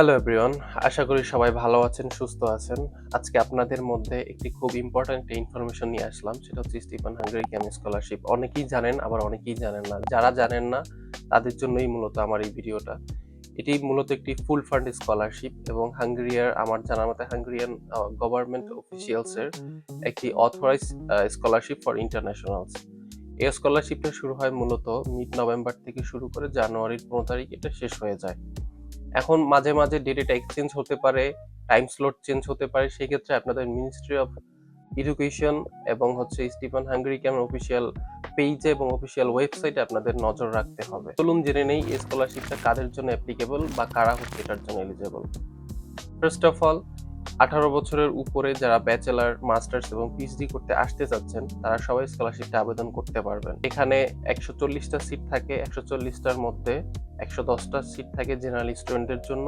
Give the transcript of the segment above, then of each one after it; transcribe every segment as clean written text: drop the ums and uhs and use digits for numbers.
Hello everyone, আশা করি সবাই ভালো আছেন, সুস্থ আছেন। আজকে আপনাদের মধ্যে একটি খুব ইম্পর্ট্যান্ট একটা ইনফরমেশন নিয়ে আসলাম। সেটা হচ্ছে স্টিফেন হাঙ্গারি ক্যাম স্কলারশিপ। অনেকেই জানেন, আবার অনেকেই জানেন না। যারা জানেন না তাদের জন্যই মূলত আমার এই ভিডিওটা। এটি মূলত একটি ফুল ফান্ড স্কলারশিপ এবং আমার জানার মতে হাঙ্গেরিয়ান গভর্নমেন্ট অফিসিয়ালস এর একটি অথরাইজড স্কলারশিপ ফর ইন্টারন্যাশনালস। এই স্কলারশিপটা শুরু হয় মূলত মিড নভেম্বর থেকে শুরু করে জানুয়ারির 15 তারিখ এটা শেষ হয়ে যায়। এখন মাঝে মাঝে ডেট এক্সচেঞ্জ হতে পারে, টাইম স্লট চেঞ্জ হতে পারে। সেক্ষেত্রে আপনাদের মিনিস্ট্রি অফ এডুকেশন এবং স্টিফেন হাঙ্গারি ক্যাম অফিসিয়াল পেজে এবং অফিসিয়াল ওয়েবসাইটে আপনাদের নজর রাখতে হবে। চলুন জেনে নেই এই স্কলারশিপটা কাদের জন্য অ্যাপ্লিকেবল বা কারা এটার জন্য এলিজেবল। ফার্স্ট অফ অল, 18 বছরের উপরে যারা ব্যাচেলার, মাস্টার্স এবং পিএইচডি করতে আসতে চাচ্ছেন তারা সবাই স্কলারশিপটা আবেদন করতে পারবেন। এখানে 140টা সিট থাকে। 140টার মধ্যে 110টা সিট থাকে জেনারেল স্টুডেন্টদের জন্য।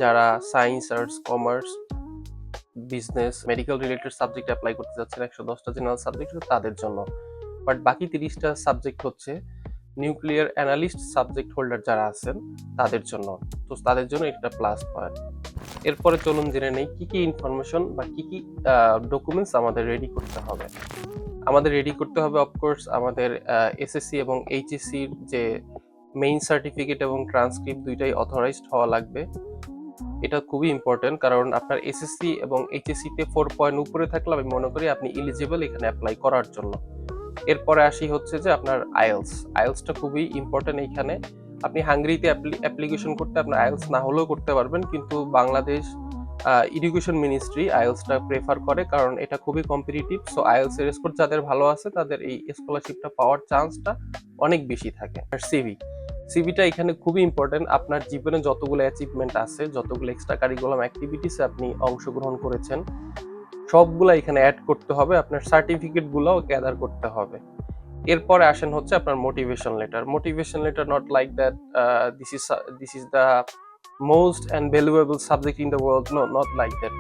যারা science, arts, commerce, business, medical related subject apply করতে যাচ্ছেন, 110টা জেনারেল সাবজেক্ট তাদের জন্য। বাট বাকি 30টা সাবজেক্ট হচ্ছে নিউক্লিয়ার অ্যানালিস্ট সাবজেক্ট হোল্ডার যারা আছেন তাদের জন্য। তো তাদের জন্য এটা প্লাস পয়েন্ট। এরপরে চলুন জেনে নেই কি কি ইনফরমেশন বা কি কি ডকুমেন্টস আমাদের রেডি করতে হবে। আমাদের রেডি করতে হবে অফকোর্স আমাদের এসএসসি এবং এইচএসসির যে মেইন সার্টিফিকেট এবং ট্রান্সক্রিপ্ট দুইটাই অথরাইজড হওয়া লাগবে। এটা খুবই ইম্পর্টেন্ট, কারণ আপনার এসএসসি এবং এইচএসসিতে 4 পয়েন্ট উপরে থাকলে আমি মনে করি আপনি এলিজিবল এখানে অ্যাপ্লাই করার জন্য। এরপরে আসি যে আপনার আইএলসটা খুবই ইম্পর্টেন্ট এইখানে। আপনি হাঙ্গেরিতে অ্যাপ্লিকেশন করতে আপনার আইএলস না হলেও করতে পারবেন, কিন্তু বাংলাদেশ এডুকেশন মিনিস্ট্রি আইএলসটা প্রেফার করে, কারণ এটা খুবই কম্পিটিটিভ। সো আইএলস এর স্কোর যাদের ভালো আছে তাদের এই স্কলারশিপটা পাওয়ার চান্সটা অনেক বেশি থাকে। আর সিভিটা এখানে খুবই ইম্পর্টেন্ট। আপনার জীবনে যতগুলো অ্যাচিভমেন্ট আছে, যতগুলো এক্সট্রা কারিকুলাম অ্যাক্টিভিটিসে আপনি অংশগ্রহণ করেছেন, সবগুলো এখানে অ্যাড করতে হবে। আপনার সার্টিফিকেটগুলোও গ্যাদার করতে হবে। এরপরে আসেন আপনার motivation letter not like that this is the most and valuable subject in the world, no, not like that.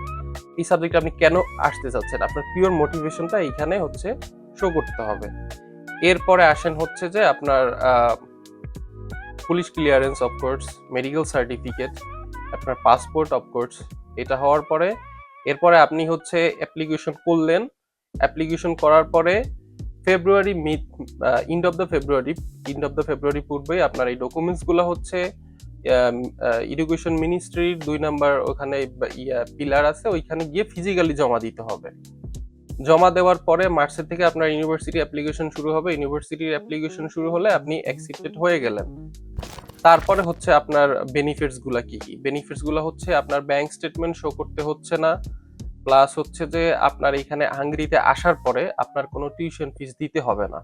এই সাবজেক্টে আপনি কেন আসতে চাচ্ছেন, আপনার পিওর মোটিভেশনটা এইখানে শো করতে হবে। এরপরে আসেন যে আপনার police clearance, of course, medical certificate, আপনার পাসপোর্ট, অফকোর্স। এটা হওয়ার পরে এরপরে আপনি অ্যাপ্লিকেশন করলেন। অ্যাপ্লিকেশন করার পরে ফেব্রুয়ারি এন্ড অফ দ্য ফেব্রুয়ারি পূর্বেই আপনার এই ডকুমেন্টসগুলো এডুকেশন মিনিস্ট্রির 2 নাম্বার ওখানে পিলার আছে, ওইখানে গিয়ে ফিজিক্যালি জমা দিতে হবে। জমা দেওয়ার পরে মার্চের থেকে আপনার ইউনিভার্সিটি অ্যাপ্লিকেশন শুরু হবে। ইউনিভার্সিটির অ্যাপ্লিকেশন শুরু হলে আপনি অ্যাকসেপ্টেড হয়ে গেলেন। তারপরে আপনার বেনিফিটস গুলা আপনার ব্যাংক স্টেটমেন্ট শো করতে হচ্ছে না। প্লাস যে আপনার এখানে হাঙ্গেরিতে আসার পরে আপনার কোনো টিউশন ফিস দিতে হবে না।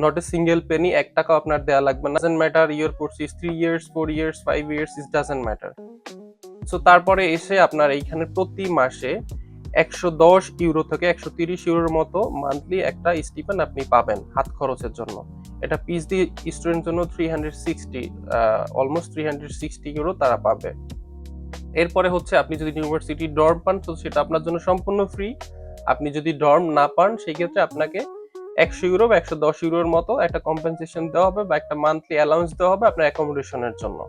নট এ সিঙ্গেল পেনি, 1 টাকাও আপনার দেওয়া লাগবে না। Doesn't matter your course is 3 years, 4 years, 5 years, it doesn't matter. So তারপরে এসে আপনার এইখানে প্রতি মাসে 110 ইউরো থেকে 130 ইউরোর মতো মান্থলি একটা স্টিপেন্ড আপনি পাবেন হাত খরচের জন্য। এটা পিএইচডি স্টুডেন্ট জন্য 360 অলমোস্ট 360 ইউরো তারা পাবে। এরপরে আপনি যদি ইউনিভার্সিটি ডর্ম পান তো সেটা আপনার জন্য সম্পূর্ণ ফ্রি। আপনি যদি ডর্ম না পান সেই ক্ষেত্রে আপনাকে 100 ইউরো বা 110 ইউরোর মতো একটা কম্পেনসেশন দেওয়া হবে বা একটা মান্থলি অ্যালাউন্স দেওয়া হবে আপনার অ্যাকোমোডেশনের জন্য।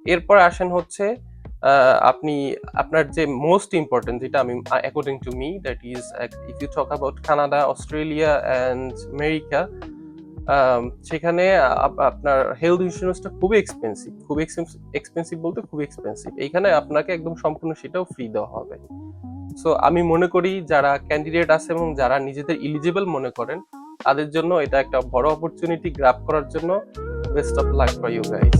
এরপর আসেন আপনি আপনার যে মোস্ট ইম্পর্টেন্ট, যেটা আমি according to me, that is if you talk about Canada, Australia and America, সেখানে আপনার হেলথ ইন্স্যুরেন্সটা খুবই এক্সপেন্সিভ বলতে খুবই এক্সপেন্সিভ। এইখানে আপনাকে একদম সম্পূর্ণ সেটাও ফ্রি দেওয়া হবে। সো আমি মনে করি যারা ক্যান্ডিডেট আছে এবং যারা নিজেদের এলিজিবল মনে করেন তাদের জন্য এটা একটা বড় অপরচুনিটি গ্র্যাব করার জন্য। Best of luck for you guys.